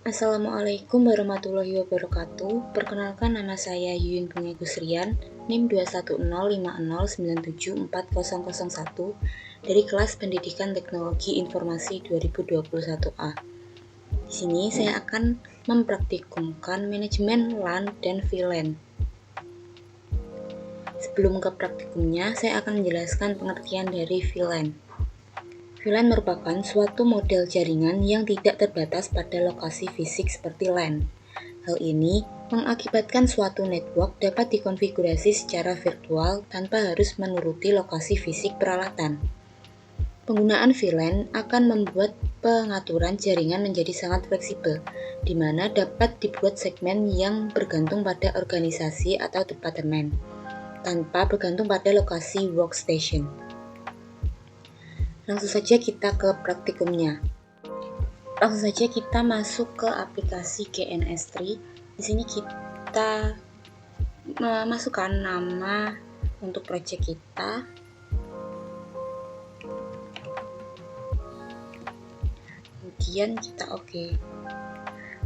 Assalamualaikum warahmatullahi wabarakatuh. Perkenalkan, nama saya Yuyun Bunga Gusrian, NIM 21050574001 dari kelas Pendidikan Teknologi Informasi 2021A. Di sini saya akan mempraktikumkan manajemen LAN dan VLAN. Sebelum ke praktikumnya, saya akan menjelaskan pengertian dari VLAN. VLAN merupakan suatu model jaringan yang tidak terbatas pada lokasi fisik seperti LAN. Hal ini mengakibatkan suatu network dapat dikonfigurasi secara virtual tanpa harus menuruti lokasi fisik peralatan. Penggunaan VLAN akan membuat pengaturan jaringan menjadi sangat fleksibel, di mana dapat dibuat segmen yang bergantung pada organisasi atau departemen, tanpa bergantung pada lokasi workstation. Langsung saja kita ke praktikumnya. Langsung saja kita masuk ke aplikasi GNS3. Di sini kita memasukkan nama untuk project kita. Kemudian kita oke.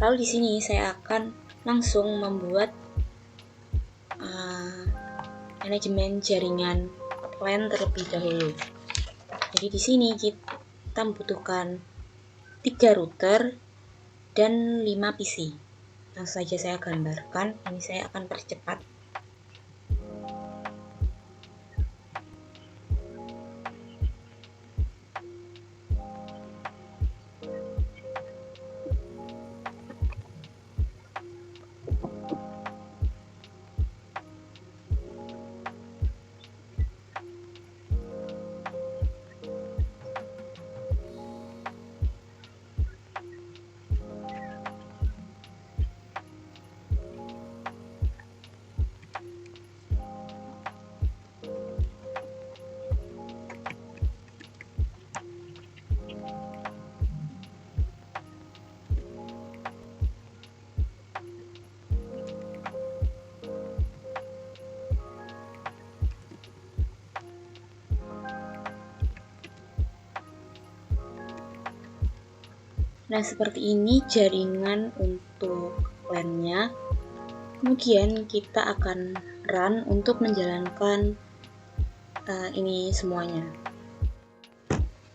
Lalu di sini saya akan langsung membuat manajemen jaringan LAN terlebih dahulu. Jadi di sini kita membutuhkan 3 router dan 5 PC. Langsung saja saya gambarkan. Ini saya akan percepat. Nah, seperti ini jaringan untuk LAN-nya. Kemudian kita akan run untuk menjalankan ini semuanya.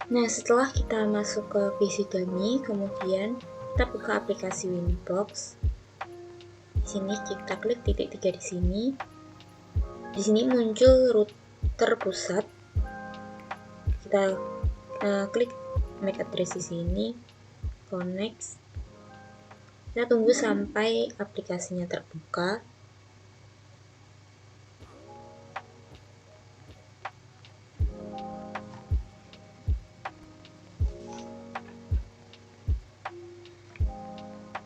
Nah, setelah kita masuk ke PC dummy, kemudian kita buka aplikasi Winbox. Di sini kita klik titik 3 di sini. Di sini muncul router pusat. Kita klik MAC address di sini, connect. Kita tunggu sampai aplikasinya terbuka.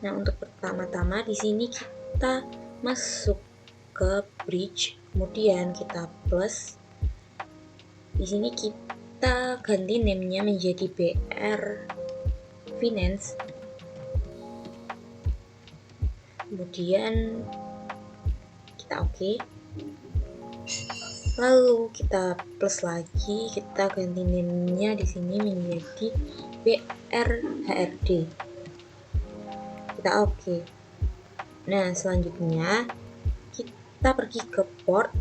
Nah, untuk pertama-tama di sini kita masuk ke bridge, kemudian kita plus. Di sini kita ganti name-nya menjadi BR Finance. Kemudian kita oke. Lalu kita plus lagi, kita ganti name-nya di sini menjadi BR HRD. Kita oke. Nah, selanjutnya kita pergi ke port.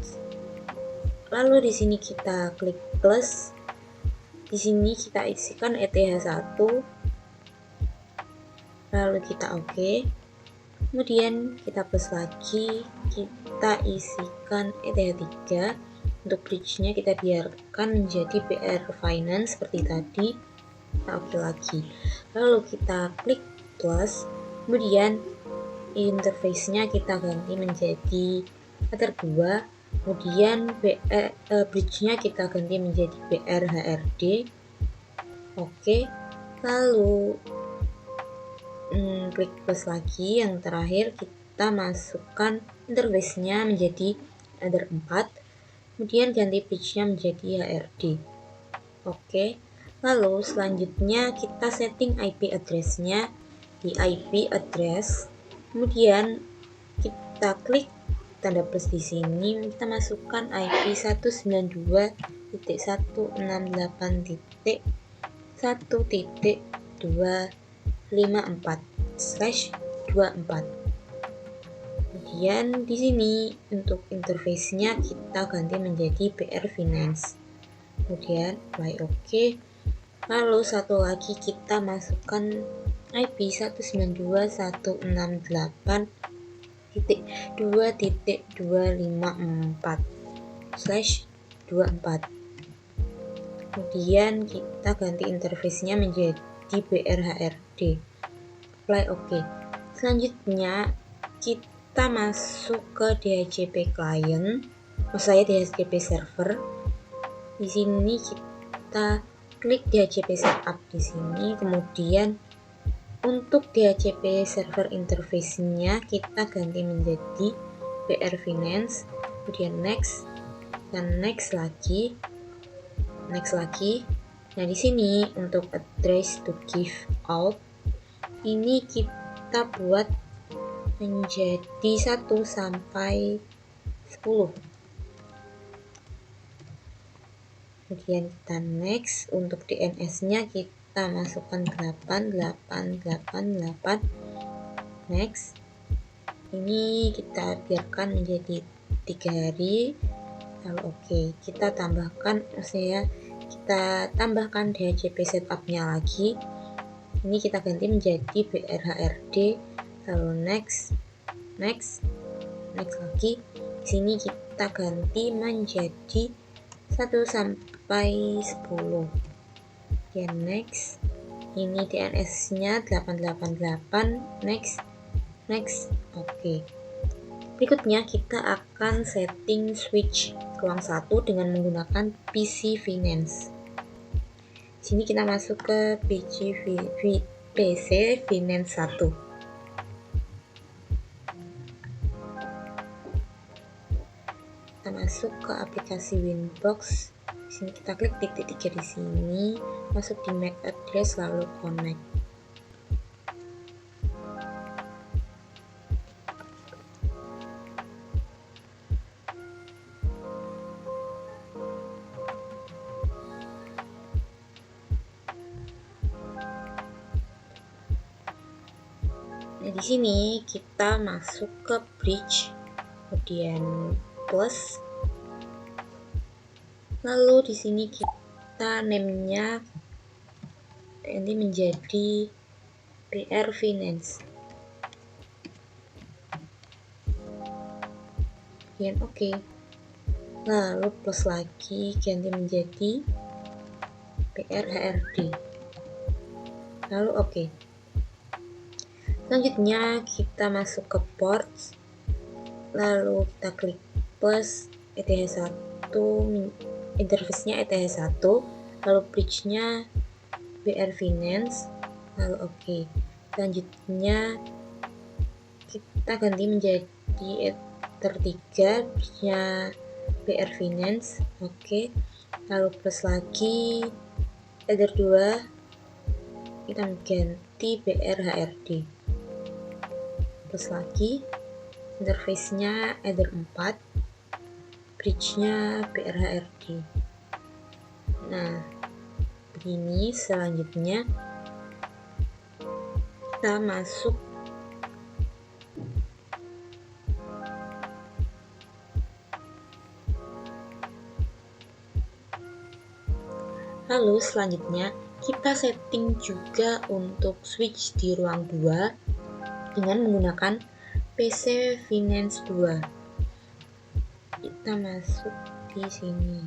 Lalu di sini kita klik plus. Di sini kita isikan ETH1. Lalu kita oke. Kemudian kita plus lagi, kita isikan ETH3. Untuk bridge-nya kita biarkan menjadi BR Finance seperti tadi. Kita oke lagi. Lalu kita klik plus. Kemudian interface-nya kita ganti menjadi Ether 2. Kemudian bridge-nya kita ganti menjadi BR HRD. Oke. Lalu klik plus lagi. Yang terakhir kita masukkan interface-nya menjadi Ether 4. Kemudian ganti bridge-nya menjadi HRD. Oke. Lalu selanjutnya kita setting IP address-nya di IP address. Kemudian kita klik tanda plus di sini, kita masukkan IP 192.168.1.254 /24. Kemudian di sini untuk interface-nya kita ganti menjadi BR Finance. Kemudian apply OK. Lalu satu lagi kita masukkan IP 192.168.2.254/24. Kemudian kita ganti interface-nya menjadi BRHRD. Apply OK. Selanjutnya kita masuk ke DHCP client, saya DHCP server. Di sini kita klik DHCP setup di sini. Kemudian untuk DHCP server interface-nya kita ganti menjadi BR Finance. Kemudian next dan next lagi. Nah, di sini untuk address to give out ini kita buat menjadi 1 sampai 10. Kemudian kita next. Untuk DNS-nya kita masukkan 8888. Next. Ini kita biarkan menjadi 3 hari. Lalu oke, kita tambahkan DHCP setupnya lagi. Ini kita ganti menjadi BRHRD. Lalu next lagi. Di sini kita ganti menjadi 1 sampai 10. Ya, next. Ini DNS-nya 888. Next. Oke. Berikutnya kita akan setting switch ruang 1 dengan menggunakan PC Finance. Sini kita masuk ke PC Finance 1. Kita masuk ke aplikasi Winbox. Di sini kita klik titik 3 di sini, masuk di MAC address lalu connect. Nah, di sini kita masuk ke bridge, kemudian plus. Lalu di sini kita name-nya ini menjadi BR Finance. Kemudian oke. Lalu plus lagi ganti menjadi BRHRD. Lalu oke. Selanjutnya kita masuk ke ports, lalu kita klik plus ETH1, interface-nya ETH1, lalu bridge-nya BR Finance, lalu oke. Selanjutnya kita ganti menjadi Ether 3, bridge-nya BR Finance, oke. Lalu plus lagi Ether 2, kita ganti BRHRD. Plus lagi interface-nya Ether 4, bridge-nya BRHRD. Nah, begini. Selanjutnya kita masuk lalu selanjutnya kita setting juga untuk switch di ruang 2 dengan menggunakan PC Finance 2. Kita masuk di sini.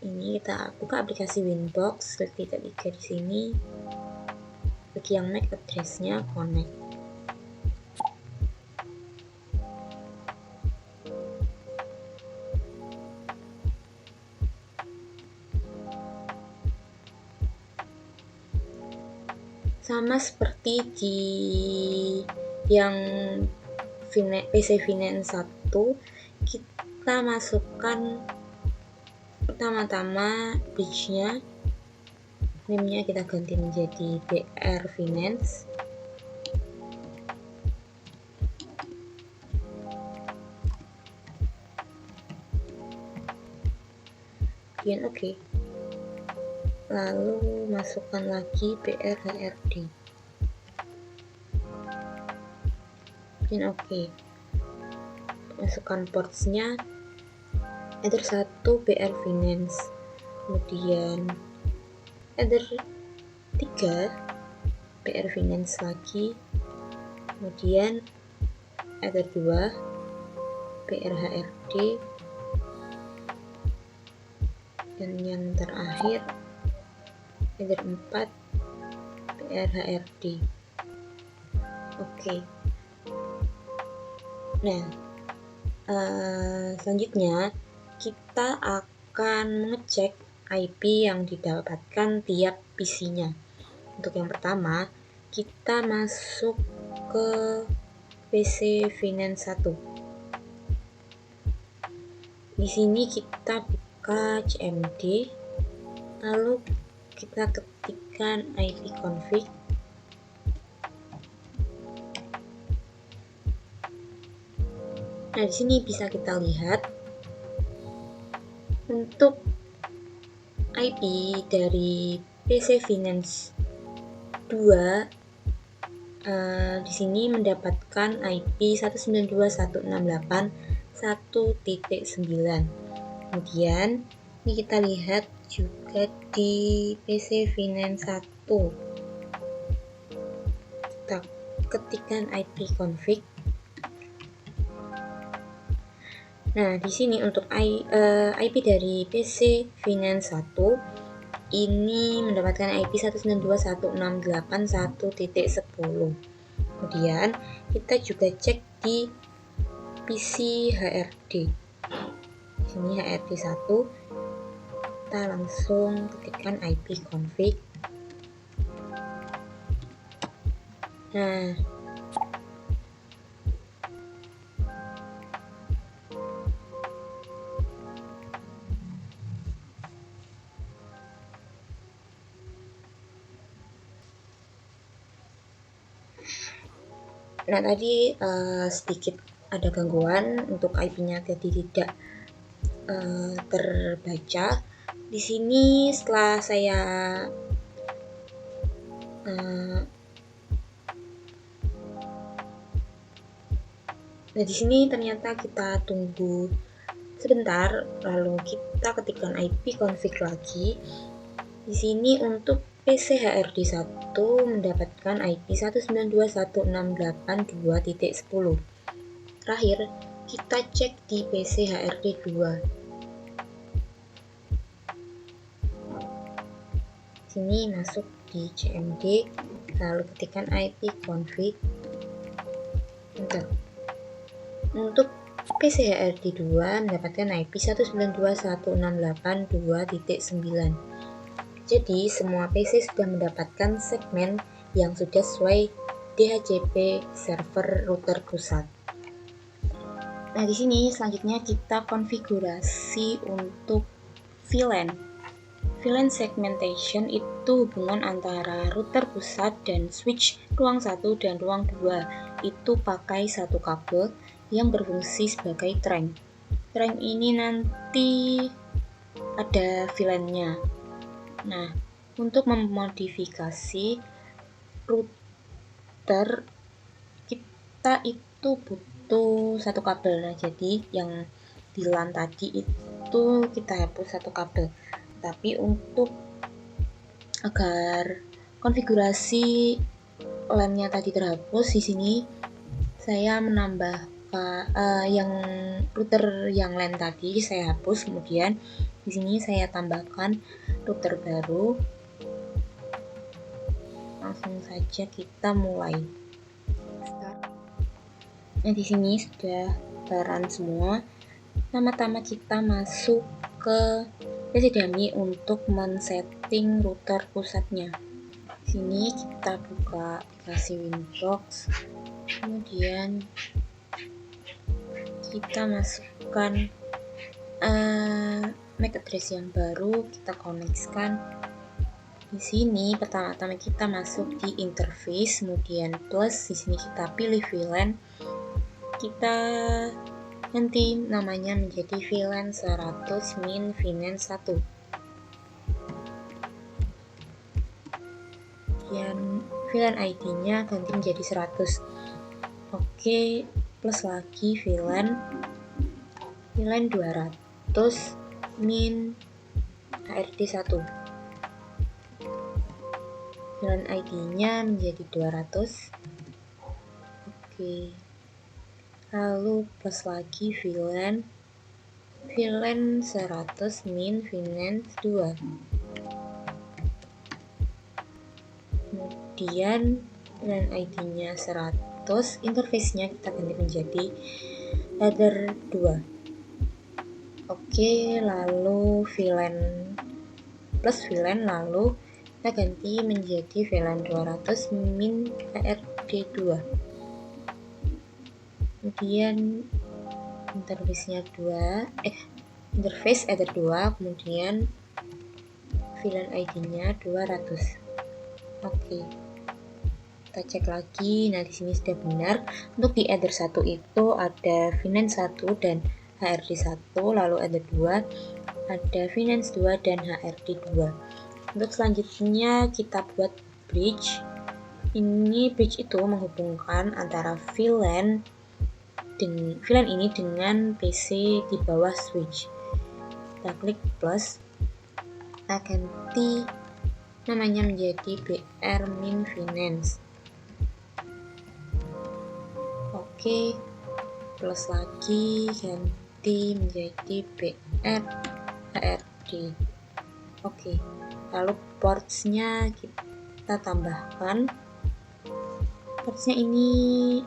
Ini kita buka aplikasi Winbox, klik titik 3 di sini. Bagi yang MAC address-nya connect. Sama seperti di yang PC Finance 1, kita masukkan pertama-tama bridge-nya, name-nya kita ganti menjadi BR Finance. kemudian oke. Lalu masukkan lagi BRHRD, kemudian oke. Masukkan portsnya, Ether 1 BR Finance, kemudian Ether 3 BR Finance lagi, kemudian Ether 2 BRHRD, dan yang terakhir Ether 4 BRHRD. Oke. Nah, selanjutnya kita akan mengecek IP yang didapatkan tiap PC-nya. Untuk yang pertama, kita masuk ke PC Finance 1. Di sini kita buka CMD, lalu kita ketikkan IP config. Nah, di sini bisa kita lihat untuk IP dari PC Finance 2 di sini mendapatkan IP 192.168.1.9. Kemudian ini kita lihat juga di PC Finance 1. Kita ketikkan IP config. Nah, di sini untuk IP dari PC Finance 1 ini mendapatkan IP 192.168.1.10. Kemudian kita juga cek di PC HRD. Di sini HRD 1, kita langsung ketikkan IP config. Nah, tadi sedikit ada gangguan untuk IP-nya tadi tidak terbaca. Di sini setelah saya nah di sini ternyata kita tunggu sebentar, lalu kita ketikkan IP config lagi. Di sini untuk PC HRD 1 mendapatkan IP 192.168.2.10. Terakhir, kita cek di PC HRD 2. Sini masuk di CMD, lalu ketikkan IP config. Enter. Untuk PC HRD 2 mendapatkan IP 192.168.2.9. Jadi semua PC sudah mendapatkan segmen yang sudah sesuai DHCP server router pusat. Nah, di sini selanjutnya kita konfigurasi untuk VLAN. VLAN segmentation itu hubungan antara router pusat dan switch ruang 1 dan ruang 2. Itu pakai satu kabel yang berfungsi sebagai trunk. Trunk ini nanti ada VLAN-nya. Nah, untuk memodifikasi router kita itu butuh satu kabel. Nah, jadi yang di LAN tadi itu kita hapus satu kabel. Tapi untuk agar konfigurasi LAN-nya tadi terhapus, di sini saya menambah yang router yang LAN tadi saya hapus, kemudian di sini saya tambahkan router baru. Langsung saja kita mulai. Nah, di sini sudah baran semua. Pertama-tama kita masuk ke PC dummy untuk men-setting router pusatnya. Di sini kita buka aplikasi Winbox, kemudian kita masukkan MAC address yang baru, kita koneksikan. Di sini pertama-tama kita masuk di interface, kemudian plus. Di sini kita pilih VLAN. Kita Nanti namanya menjadi VLAN 100 min VLAN 1. Dan VLAN ID-nya ganti menjadi 100. Oke, plus lagi VLAN 200 min HRD 1. VLAN ID-nya menjadi 200. Oke. Lalu plus lagi VLAN 100 min VLAN 2. Kemudian VLAN ID-nya 100, interface-nya kita ganti menjadi header 2. Oke, lalu VLAN plus VLAN, lalu kita ganti menjadi VLAN 200 min HRD 2. Kemudian interface-nya interface header 2, kemudian VLAN ID-nya 200. Oke. Kita cek lagi. Nah, di sini sudah benar. Untuk di header 1 itu ada VLAN 1 dan HRD 1, lalu header 2 ada VLAN 2 dan HRD 2. Untuk selanjutnya kita buat bridge. Ini bridge itu menghubungkan antara VLAN ini dengan PC di bawah switch. Kita klik plus, kita ganti namanya menjadi BR min finance. Oke, plus lagi ganti menjadi BR HRD. Oke, lalu portsnya kita tambahkan. Portsnya ini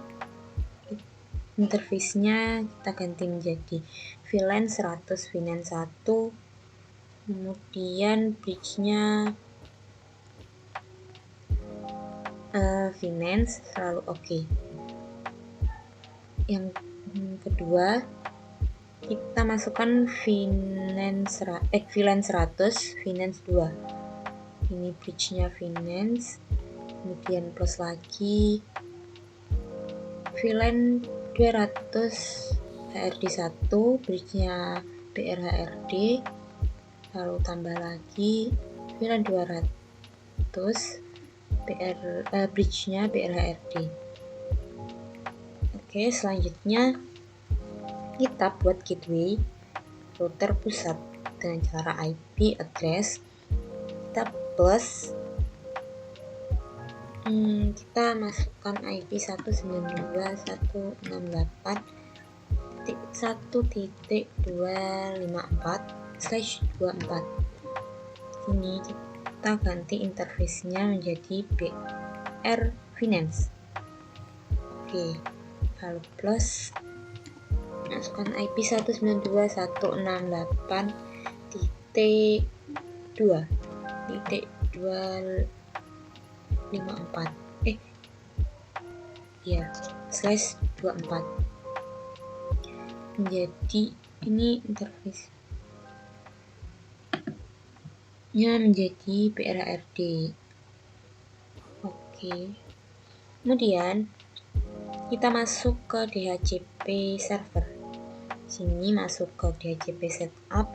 interface-nya kita ganti menjadi VLAN 100 VLAN 1, kemudian bridge-nya finance, selalu oke. Yang kedua, kita masukkan VLAN 100 finance 2. Ini bridge-nya finance, kemudian plus lagi VLAN 200 HRD 1, bridge-nya BR HRD, lalu tambah lagi VLAN 200 bridge-nya BR HRD. Oke, selanjutnya kita buat gateway router pusat dengan cara IP address. Kita plus, kita masukkan IP 192.168.1.254/24. Ini kita ganti interface-nya menjadi BR Finance. Oke, lalu plus, masukkan IP 192.168.2.254 /24. Menjadi ini interface nya menjadi BRHRD. Oke, kemudian kita masuk ke DHCP server. Sini masuk ke DHCP setup.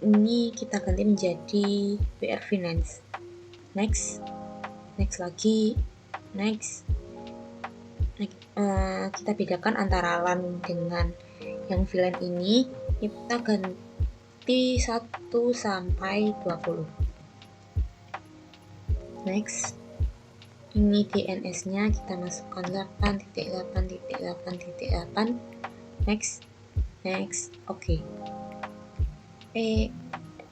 Ini kita ganti menjadi BR Finance. Next lagi, next. Kita bedakan antara LAN dengan yang VLAN ini. Kita ganti 1 sampai 20. Next. Ini DNS-nya kita masukkan 8.8.8.8. Next. Oke.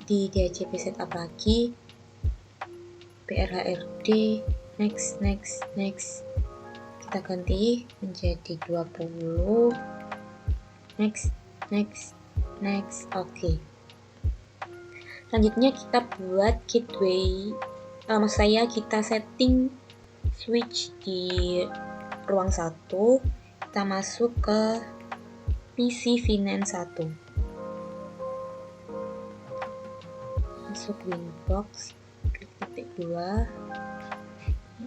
Di DHCP setup lagi BRHRD. Next. Kita ganti menjadi 20. Next. Oke. Selanjutnya kita buat gateway. Kita setting switch di ruang 1. Kita masuk ke PC Finance 1. Masuk Winbox, klik titik 2.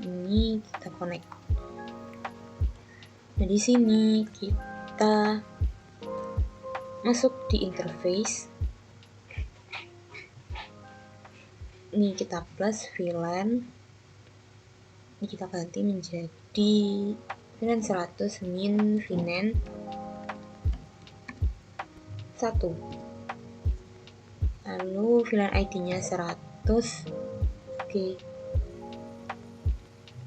Ini kita connect. Nah, di sini kita kita masuk di interface. Ini kita plus VLAN. Ini kita ganti menjadi VLAN 100 min VNAND 1. Lalu VLAN ID-nya 100. Oke.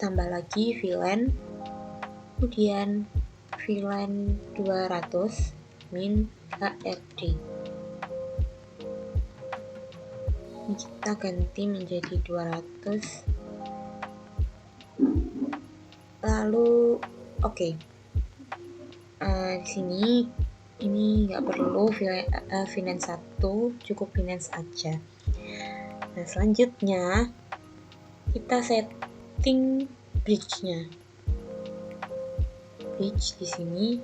Tambah lagi VLAN. Kemudian VLAN 200 min HRD. Ini kita ganti menjadi 200. Lalu oke. Di sini ini nggak perlu VLAN 1, cukup VLAN aja. Nah, selanjutnya kita setting bridge-nya. Bridge di sini.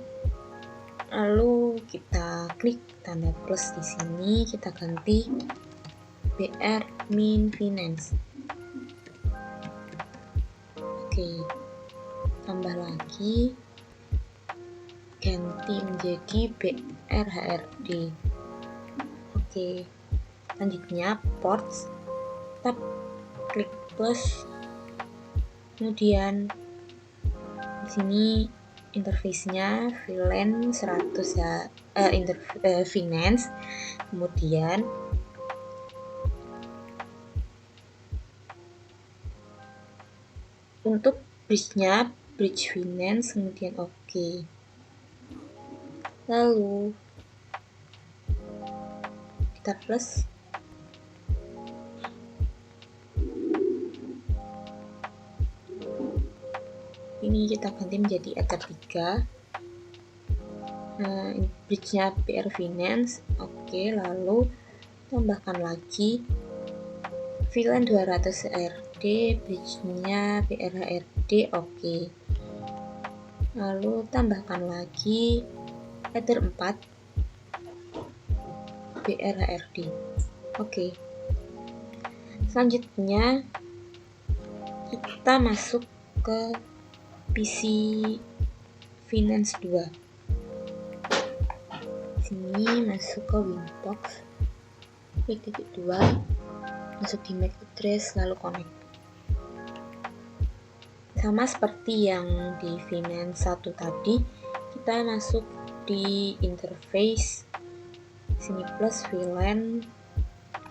Lalu kita klik tanda plus di sini, kita ganti BR min finance. Oke. Tambah lagi, ganti menjadi BR HRD. Oke. Selanjutnya ports, kita klik plus. Kemudian di sini interface-nya VLAN 100 finance. Kemudian untuk bridge-nya bridge finance, kemudian oke. Lalu kita plus. Ini kita ganti menjadi Ether 3. Bridge-nya BR Finance. Oke, lalu tambahkan lagi VLAN 200 HRD, bridge-nya BR HRD. Oke. Lalu tambahkan lagi Ether 4 BR HRD. Oke. Selanjutnya kita masuk ke PC Finance 2. Sini masuk ke Winbox, klik titik 2, masuk di MAC address, lalu connect. Sama seperti yang di Finance 1 tadi, kita masuk di interface. Sini plus VLAN,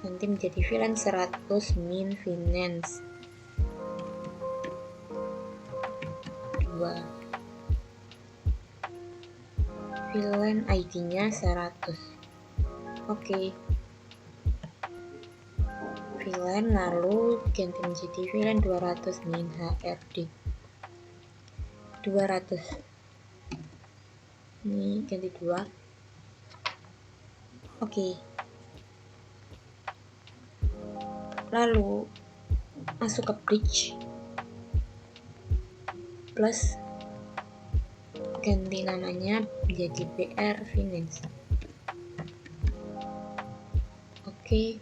nanti menjadi VLAN 100 min Finance 2. VLAN ID-nya 100. Oke. VLAN lalu ganti menjadi VLAN 200 min HRD 200. Ini ganti 2. Oke. Lalu masuk ke bridge plus, ganti namanya menjadi BR Finance. Oke.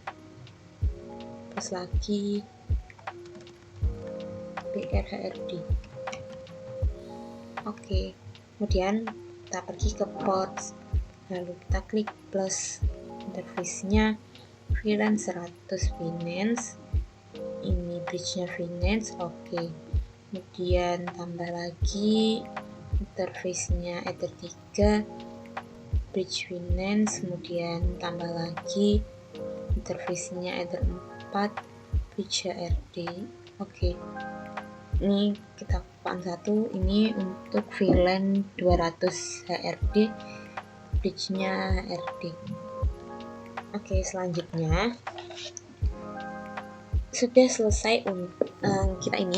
Plus lagi BR HRD. Oke. Kemudian kita pergi ke ports, lalu kita klik plus, interface-nya VLAN 100 Finance. Ini bridge-nya Finance. Oke. Kemudian tambah lagi interface-nya Ether 3 bridge finance, kemudian tambah lagi interface-nya Ether 4 bridge HRD. Oke. Ini kita pakai satu, ini untuk VLAN 200 HRD, bridge-nya HRD. Oke, selanjutnya sudah selesai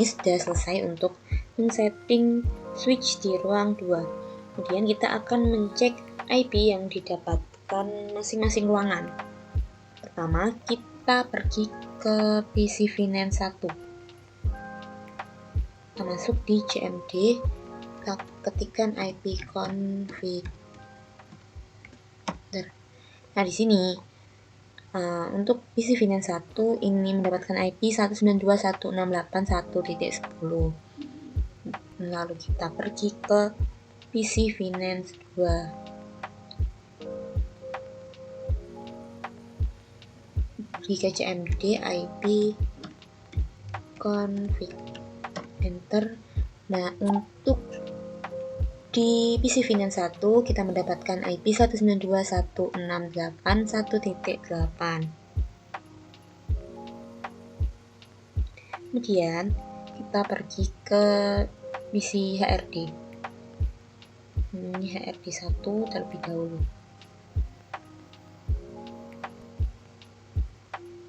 sudah selesai untuk men-setting switch di ruang 2. Kemudian kita akan mencek IP yang didapatkan masing-masing ruangan. Pertama, kita pergi ke PC Finance 1. Kita masuk di CMD, kita ketikkan IP configure. Nah, di sini untuk PC Finance 1 ini mendapatkan IP 192.168.1.10. Lalu kita pergi ke PC Finance 2. Di KCMD IP config enter. Nah, untuk di PC Finance 1 kita mendapatkan IP 192.168.1.8. Kemudian kita pergi ke PC HRD. Ini HRD 1 terlebih dahulu.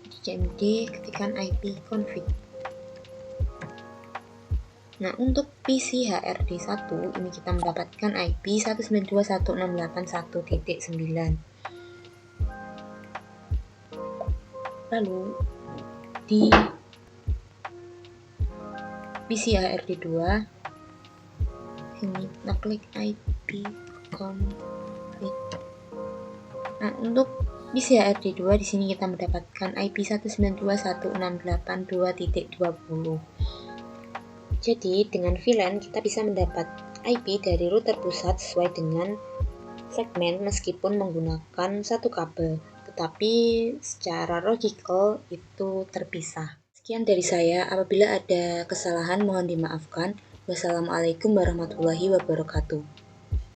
Di CMD ketikkan IP config. Nah, untuk PC HRD 1 ini kita mendapatkan IP 192.168.1.9. Lalu di PC HRD 2 ini kita klik IP config. Nah, untuk PC HRD 2 di sini kita mendapatkan IP 192.168.2.20. Jadi, dengan VLAN kita bisa mendapat IP dari router pusat sesuai dengan segmen meskipun menggunakan satu kabel, tetapi secara logical itu terpisah. Sekian dari saya, apabila ada kesalahan mohon dimaafkan. Wassalamualaikum warahmatullahi wabarakatuh.